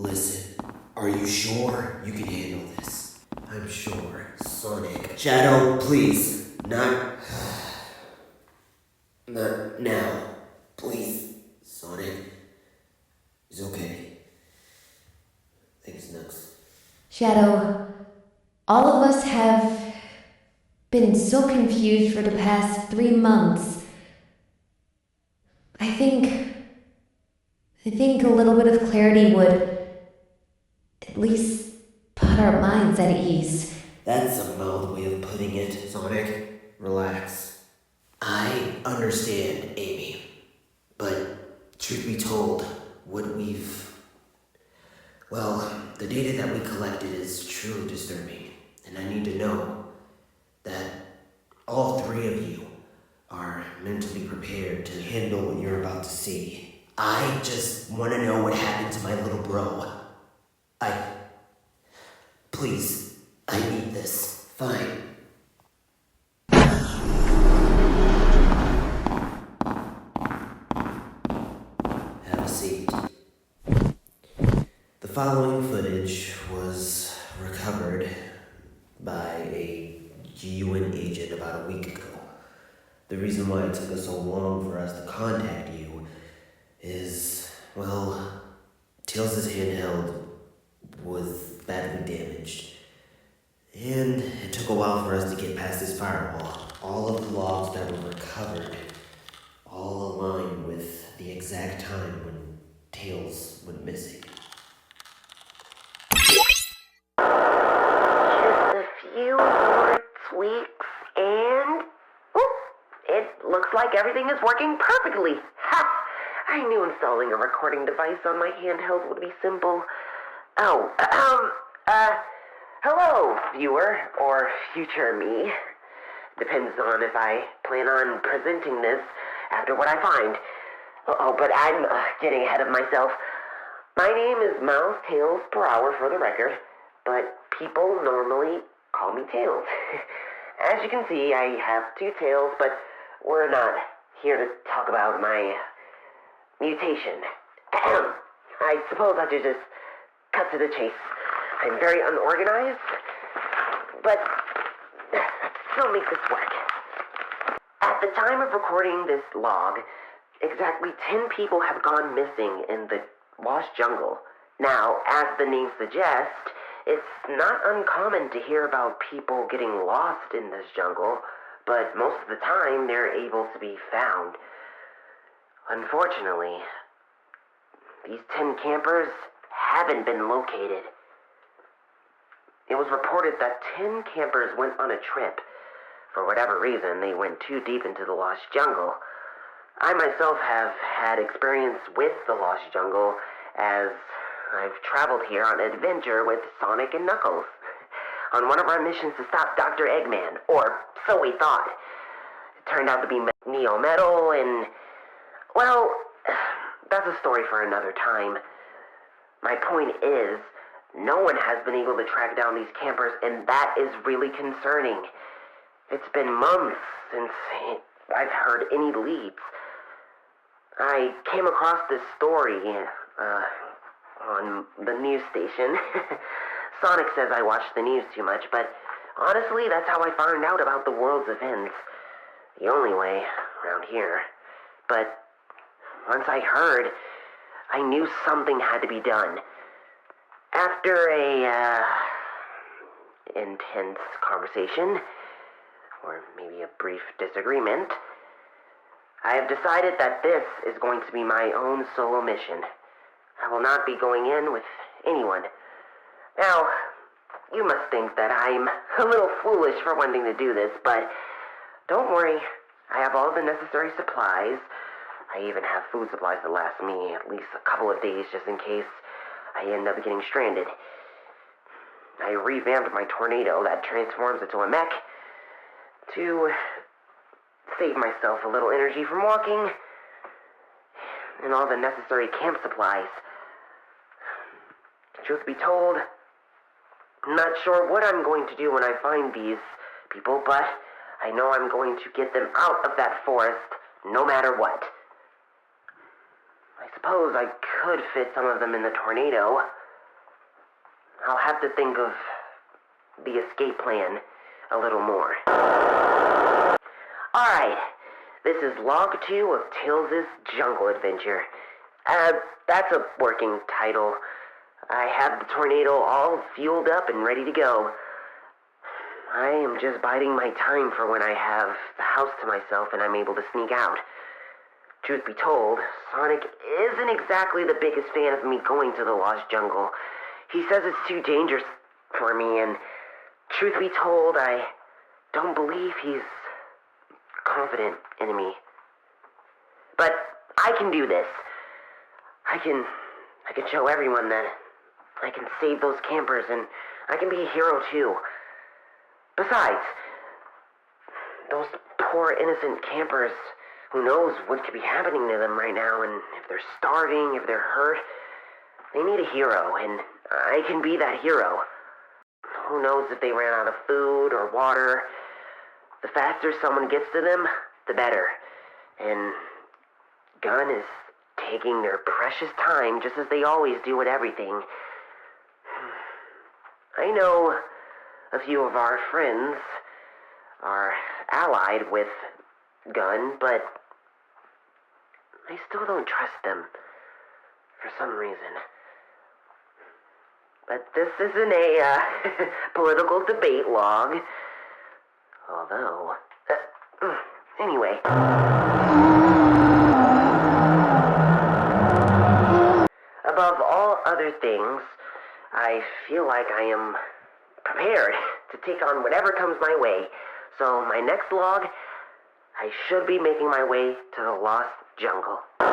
Listen, are you sure you can handle this? I'm sure, Sonic. Shadow, please. Not now. Please. Sonic. He's okay. Thanks, Nux. Shadow, all of us have been so confused for the past 3 months. I think a little bit of clarity would at least put our minds at ease. That's a mild way of putting it, Sonic. Relax. I understand, Amy. But truth be told, the data that we collected is truly disturbing. And I need to know that all three of you are mentally prepared to handle what you're about to see. I just want to know what happened to my little bro. Please, I need this. Fine. Have a seat. The following footage was recovered by a UN agent about a week ago. The reason why it took us so long for us to contact you is, Tails' handheld was badly damaged. And it took a while for us to get past this firewall. All of the logs that were recovered all align with the exact time when Tails went missing. Just a few more tweaks and it looks like everything is working perfectly. Ha! I knew installing a recording device on my handheld would be simple. Hello, viewer, or future me. Depends on if I plan on presenting this after what I find. But I'm getting ahead of myself. My name is Mouse Tails per hour for the record, but people normally call me Tails. As you can see, I have 2 tails, but we're not here to talk about my mutation. I suppose I should just cut to the chase. I'm very unorganized, but still make this work. At the time of recording this log, exactly 10 people have gone missing in the Lost Jungle. Now, as the name suggests, it's not uncommon to hear about people getting lost in this jungle, but most of the time they're able to be found. Unfortunately, these 10 campers haven't been located. It was reported that 10 campers went on a trip. For whatever reason, they went too deep into the Lost Jungle. I myself have had experience with the Lost Jungle, as I've traveled here on an adventure with Sonic and Knuckles. On one of our missions to stop Dr. Eggman, or so we thought. It turned out to be Neo Metal, and, that's a story for another time. My point is, no one has been able to track down these campers, and that is really concerning. It's been months since I've heard any leads. I came across this story on the news station. Sonic says I watch the news too much, but honestly, that's how I found out about the world's events. The only way around here. But once I heard, I knew something had to be done. After a intense conversation, or maybe a brief disagreement, I have decided that this is going to be my own solo mission. I will not be going in with anyone. Now, you must think that I'm a little foolish for wanting to do this, but don't worry. I have all the necessary supplies. I even have food supplies that last me at least a couple of days just in case I end up getting stranded. I revamped my tornado that transforms into a mech to save myself a little energy from walking and all the necessary camp supplies. Truth be told, I'm not sure what I'm going to do when I find these people, but I know I'm going to get them out of that forest no matter what. I suppose I could fit some of them in the tornado, I'll have to think of the escape plan a little more. Alright, this is Log 2 of Tales' Jungle Adventure. That's a working title. I have the tornado all fueled up and ready to go. I am just biding my time for when I have the house to myself and I'm able to sneak out. Truth be told, Sonic isn't exactly the biggest fan of me going to the Lost Jungle. He says it's too dangerous for me, and truth be told, I don't believe he's confident in me. But I can do this. I can show everyone that I can save those campers, and I can be a hero too. Besides, those poor innocent campers, who knows what could be happening to them right now, and if they're starving, if they're hurt, they need a hero, and I can be that hero. Who knows if they ran out of food or water? The faster someone gets to them, the better. And Gun is taking their precious time, just as they always do with everything. I know a few of our friends are allied with Gun, but I still don't trust them for some reason. But this isn't a political debate log. Although, anyway. Above all other things, I feel like I am prepared to take on whatever comes my way. So my next log, I should be making my way to the Lost Jungle. This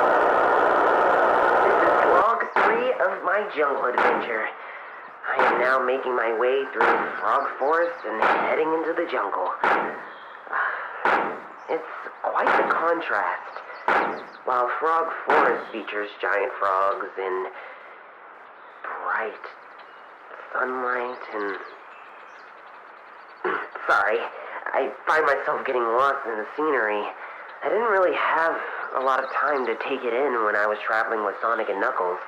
is log 3 of my jungle adventure. I am now making my way through Frog Forest and heading into the jungle. It's quite the contrast. While Frog Forest features giant frogs and bright sunlight and... Sorry, I find myself getting lost in the scenery. I didn't really have a lot of time to take it in when I was traveling with Sonic and Knuckles.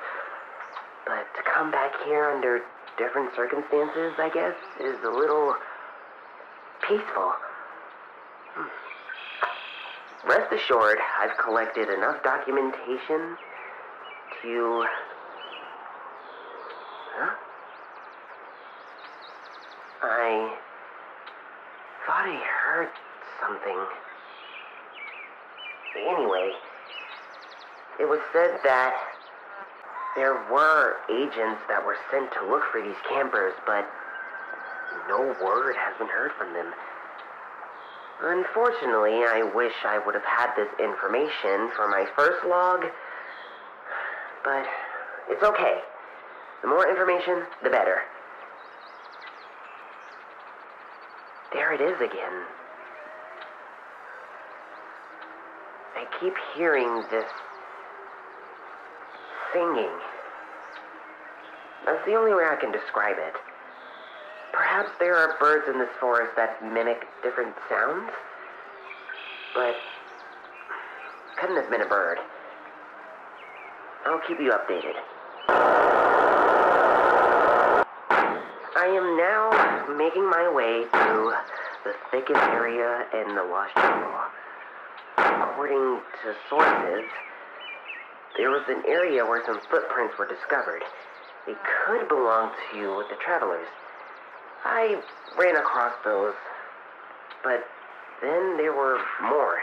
But to come back here under different circumstances, I guess, is a little peaceful. Rest assured, I've collected enough documentation to... Huh? I thought I heard something. Anyway, it was said that there were agents that were sent to look for these campers, but no word has been heard from them. Unfortunately, I wish I would have had this information for my first log, but it's okay. The more information, the better. There it is again. I keep hearing this singing. That's the only way I can describe it. Perhaps there are birds in this forest that mimic different sounds, but couldn't have been a bird. I'll keep you updated. I am now making my way through the thickest area in the Lost Jungle. According to sources, there was an area where some footprints were discovered. They could belong to the travelers. I ran across those, but then there were more.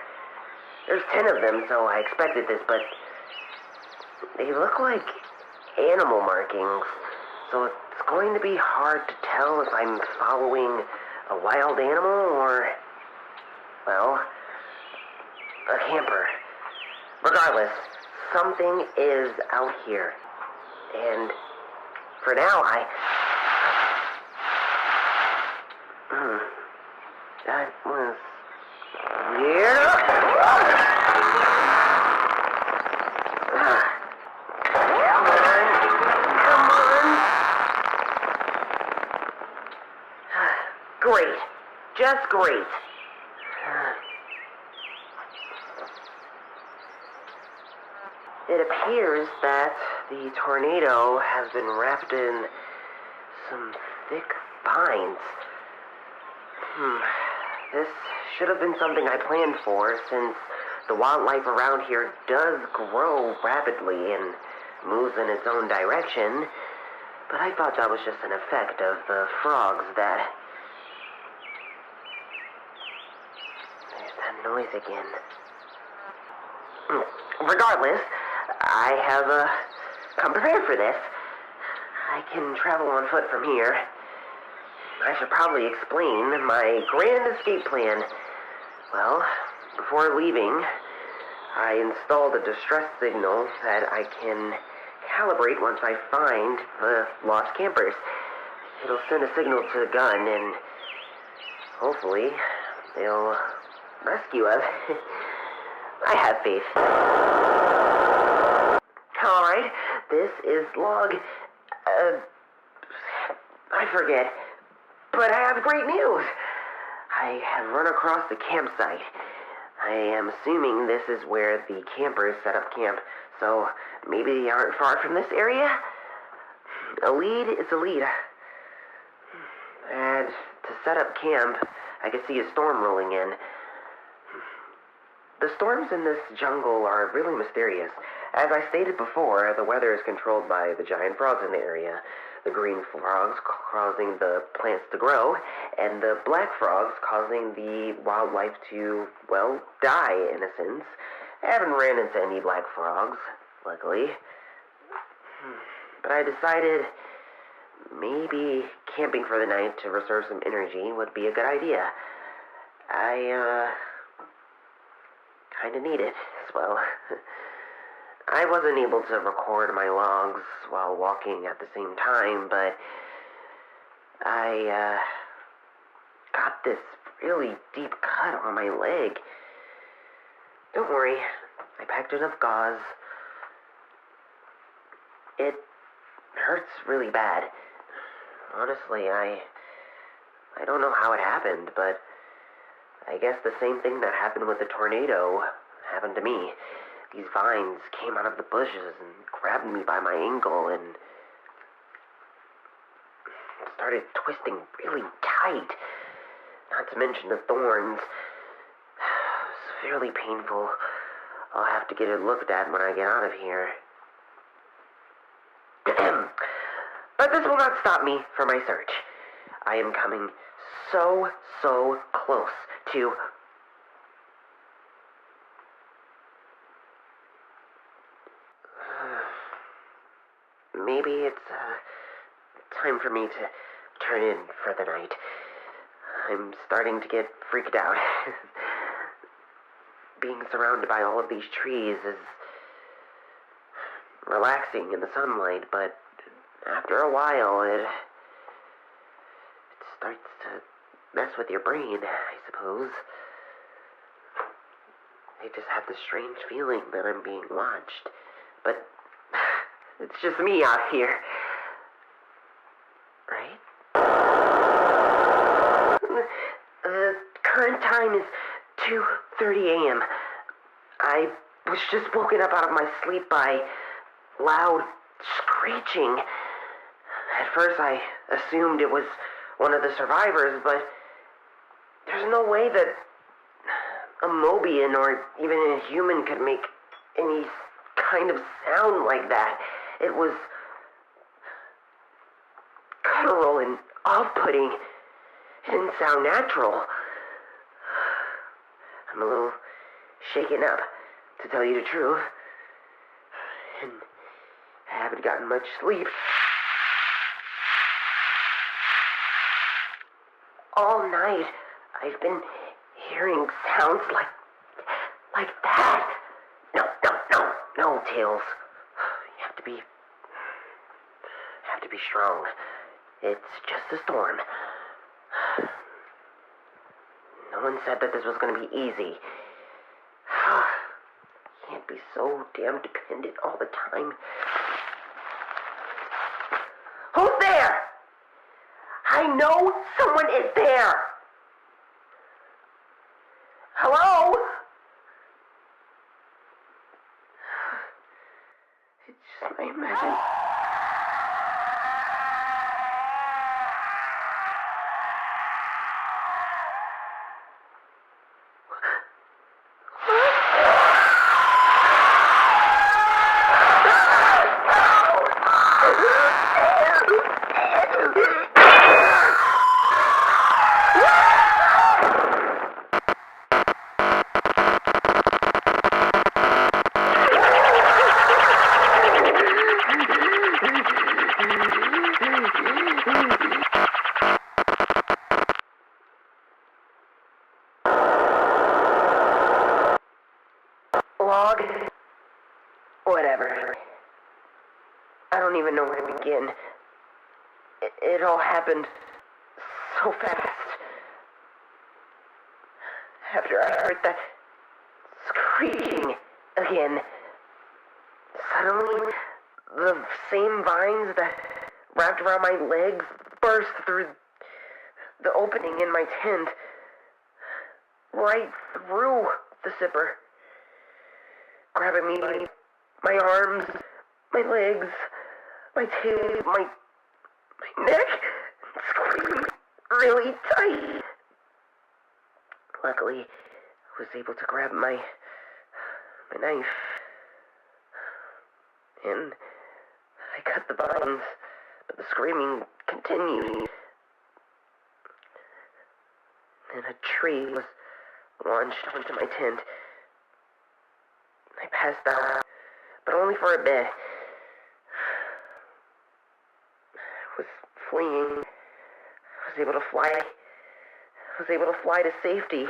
There's 10 of them, so I expected this, but they look like animal markings, so it's going to be hard to tell if I'm following a wild animal or, well, a camper. Regardless, something is out here, and for now, that was weird. Come on. Great. Just great. It appears that the tornado has been wrapped in some thick pines. This should have been something I planned for, since the wildlife around here does grow rapidly and moves in its own direction. But I thought that was just an effect of the frogs that... There's that noise again. Regardless, I have come prepared for this. I can travel on foot from here. I should probably explain my grand escape plan. Well, before leaving, I installed a distress signal that I can calibrate once I find the lost campers. It'll send a signal to the gun, and hopefully they'll rescue us. I have faith. Alright, this is log... I forget. But I have great news. I have run across the campsite. I am assuming this is where the campers set up camp, so maybe they aren't far from this area? A lead is a lead. And to set up camp, I can see a storm rolling in. The storms in this jungle are really mysterious. As I stated before, the weather is controlled by the giant frogs in the area. The green frogs causing the plants to grow, and the black frogs causing the wildlife to, well, die, in a sense. I haven't ran into any black frogs, luckily. But I decided maybe camping for the night to reserve some energy would be a good idea. I, kinda need it as well. I wasn't able to record my logs while walking at the same time, but I, got this really deep cut on my leg. Don't worry, I packed enough gauze. It hurts really bad. Honestly, I don't know how it happened, but I guess the same thing that happened with the tornado happened to me. These vines came out of the bushes and grabbed me by my ankle and started twisting really tight. Not to mention the thorns. Severely painful. I'll have to get it looked at when I get out of here. But this will not stop me from my search. I am coming so close to... Maybe it's time for me to turn in for the night. I'm starting to get freaked out. Being surrounded by all of these trees is relaxing in the sunlight, but after a while it starts to mess with your brain, I suppose. I just have this strange feeling that I'm being watched, but it's just me out here. Right? The current time is 2:30 a.m. I was just woken up out of my sleep by loud screeching. At first I assumed it was one of the survivors, but there's no way that a Mobian or even a human could make any kind of sound like that. It was guttural and off-putting. It didn't sound natural. I'm a little shaken up, to tell you the truth. And I haven't gotten much sleep. All night, I've been hearing sounds like that. No, Tails. You have to be strong. It's just a storm. No one said that this was going to be easy. Can't be so damn dependent all the time. Who's there? I know someone is there. Hello? It's just my imagination. don't even know where to begin. It all happened so fast. After I heard that screeching again, suddenly the same vines that wrapped around my legs burst through the opening in my tent, right through the zipper, grabbing me by my arms, my legs, my tail, my neck, squeezing really tight. Luckily, I was able to grab my knife, and I cut the vines, but the screaming continued. Then a tree was launched onto my tent. I passed out, but only for a bit. I was fleeing. I was able to fly. I was able to fly to safety.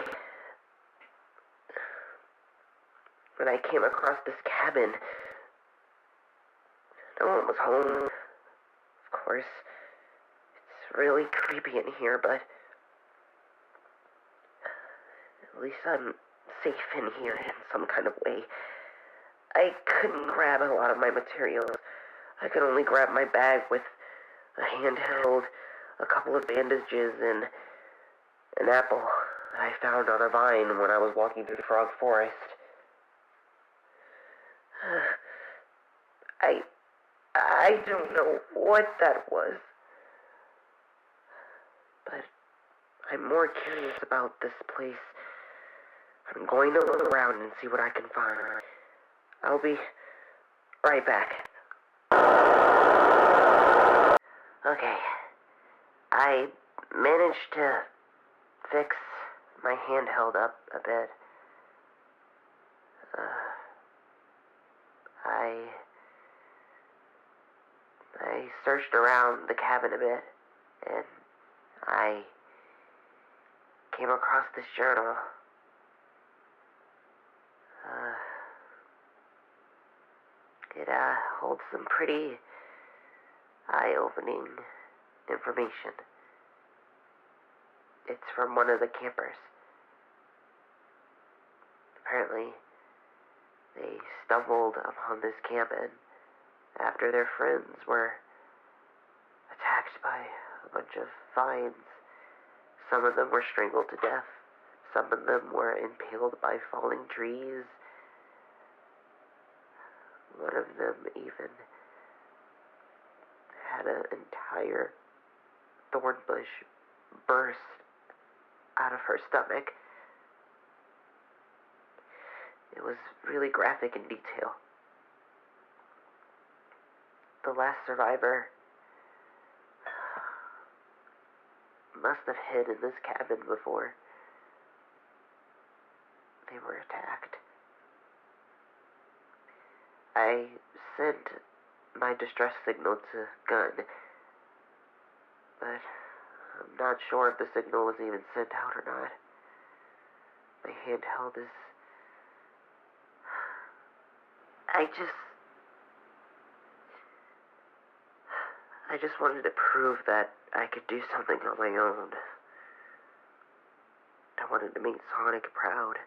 When I came across this cabin, no one was home. Of course, it's really creepy in here, but at least I'm safe in here in some kind of way. I couldn't grab a lot of my materials. I could only grab my bag with a handheld, a couple of bandages, and an apple that I found on a vine when I was walking through the frog forest. I don't know what that was, but I'm more curious about this place. I'm going to look around and see what I can find. I'll be right back. Okay, I managed to fix my handheld up a bit. I searched around the cabin a bit, and I came across this journal. It holds some pretty eye-opening information. It's from one of the campers. Apparently, they stumbled upon this cabin after their friends were attacked by a bunch of vines. Some of them were strangled to death. Some of them were impaled by falling trees. One of them even had an entire thorn bush burst out of her stomach. It was really graphic in detail. The last survivor must have hid in this cabin before they were attacked. I sent my distress signal to Gunn, but I'm not sure if the signal was even sent out or not. My handheld is... I just wanted to prove that I could do something on my own. I wanted to make Sonic proud.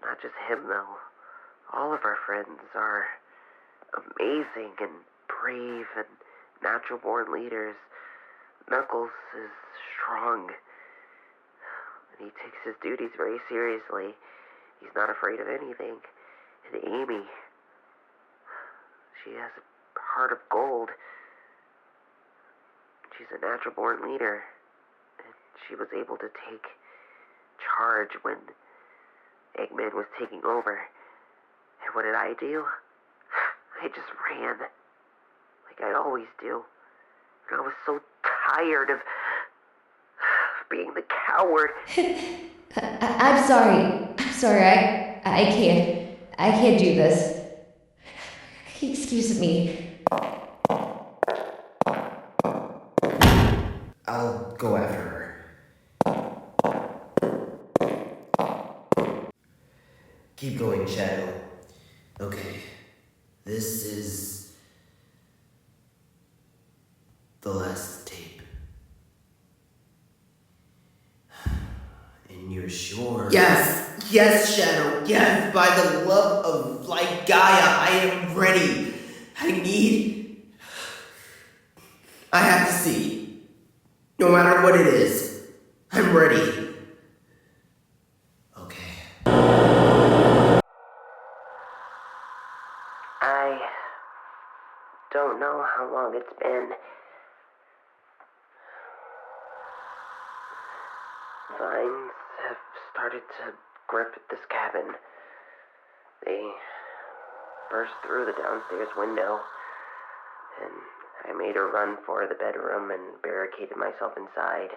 Not just him, though. All of our friends are amazing and brave and natural-born leaders. Knuckles is strong, and he takes his duties very seriously. He's not afraid of anything. And Amy, she has a heart of gold. She's a natural-born leader, and she was able to take charge when Eggman was taking over. And what did I do? I just ran, like I always do. And I was so tired of being the coward. I'm sorry. I can't do this. Excuse me. I'll go after her. Keep going, Shadow. Okay, This is the last tape. And you're sure? Yes, Shadow. Yes, by the love of like Gaia, I am ready. I have to see. No matter what it is, I'm ready. Okay. I don't know how long it's been. Vines have started to grip at this cabin. They burst through the downstairs window, and I made a run for the bedroom and barricaded myself inside.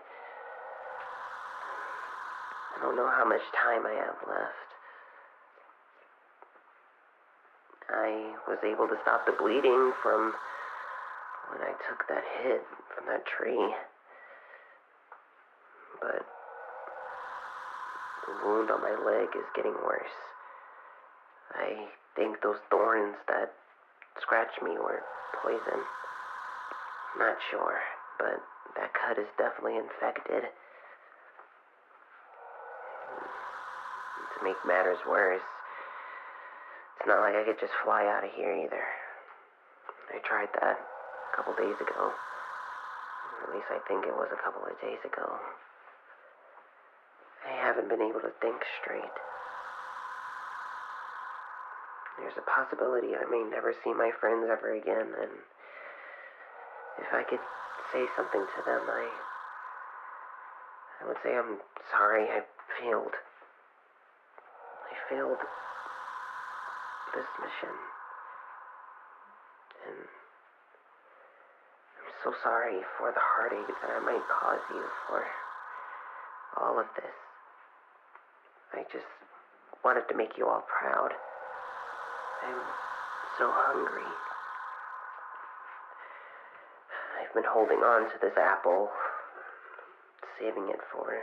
I don't know how much time I have left. I was able to stop the bleeding from when I took that hit from that tree. But the wound on my leg is getting worse. I think those thorns that scratched me were poison. Not sure, but that cut is definitely infected. To make matters worse, it's not like I could just fly out of here either. I tried that a couple days ago. At least I think it was a couple of days ago. I haven't been able to think straight. There's a possibility I may never see my friends ever again, and if I could say something to them, I would say I'm sorry I failed. I failed this mission. And I'm so sorry for the heartache that I might cause you for all of this. I just wanted to make you all proud. I'm so hungry. I've been holding on to this apple, saving it for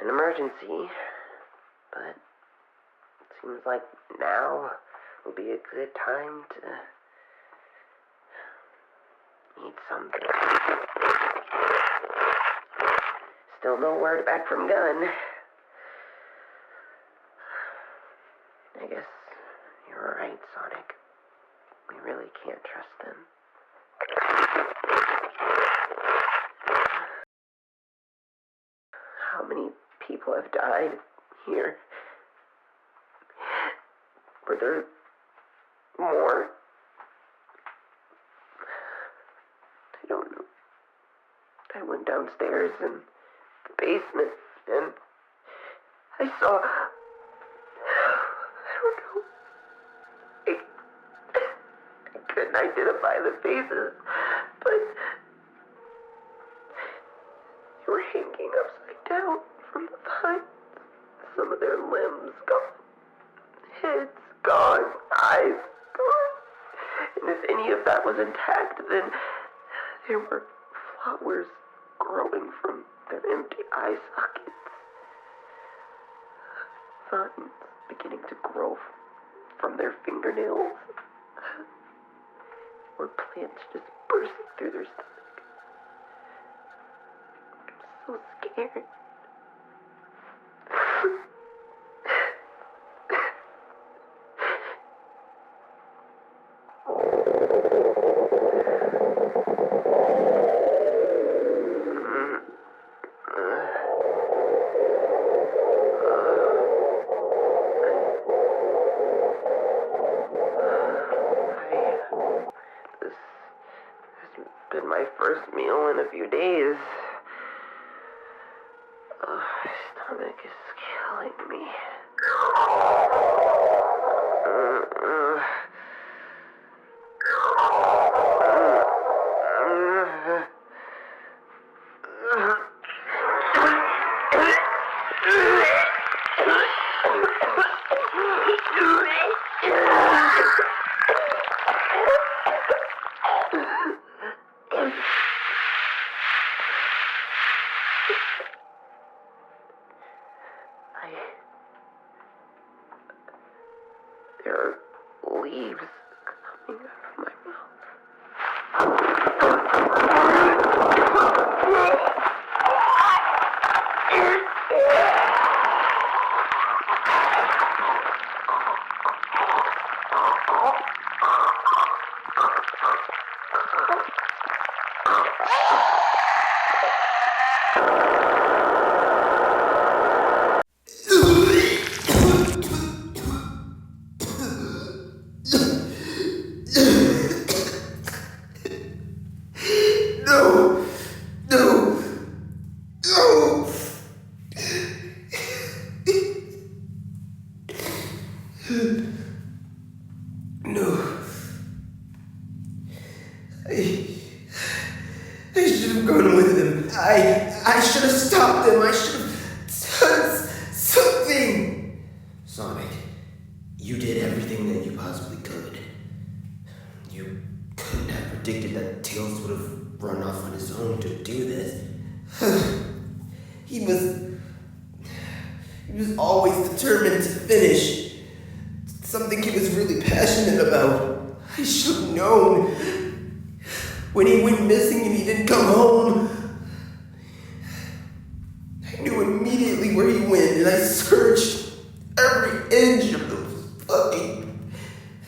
an emergency, but it seems like now will be a good time to eat something. Still no word back from Gunn. I guess you're right, Sonic. We really can't trust them. How many people have died here? Were there more? I don't know. I went downstairs in the basement and I saw... I don't know. I couldn't identify the faces, but they were hanging upside down from the vines. Some of their limbs gone, heads gone, eyes gone. And if any of that was intact, then there were flowers growing from their empty eye sockets. Vines beginning to grow from their fingernails. Or plants just bursting through their stomach. I'm so scared. This has been my first meal in a few days. My stomach is killing me. There are leaves coming out of my mouth. No! No! No! No. I should have gone with him. I should have stopped him. I should have done something. Sonic, you did everything that you possibly could. You couldn't have predicted that Tails would have run off on his own to do this. He was always determined to finish. Something he was really passionate about. I should have known. When he went missing and he didn't come home, I knew immediately where he went, and I searched every inch of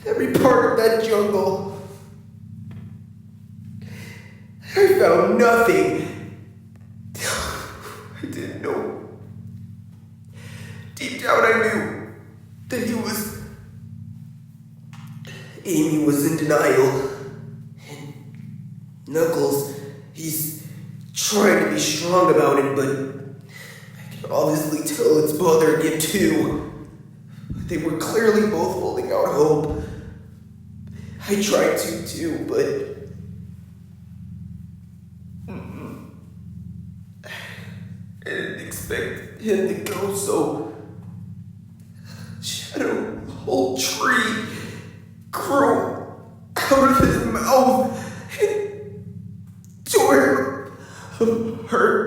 every part of that jungle. I found nothing. I didn't know. Deep down I knew that Amy was in denial. And Knuckles, he's trying to be strong about it, but I can obviously tell it's bothering him too. They were clearly both holding out hope. I tried to too, but I didn't expect him to go so. Shadow, the whole tree grew out of his mouth and tore him apart.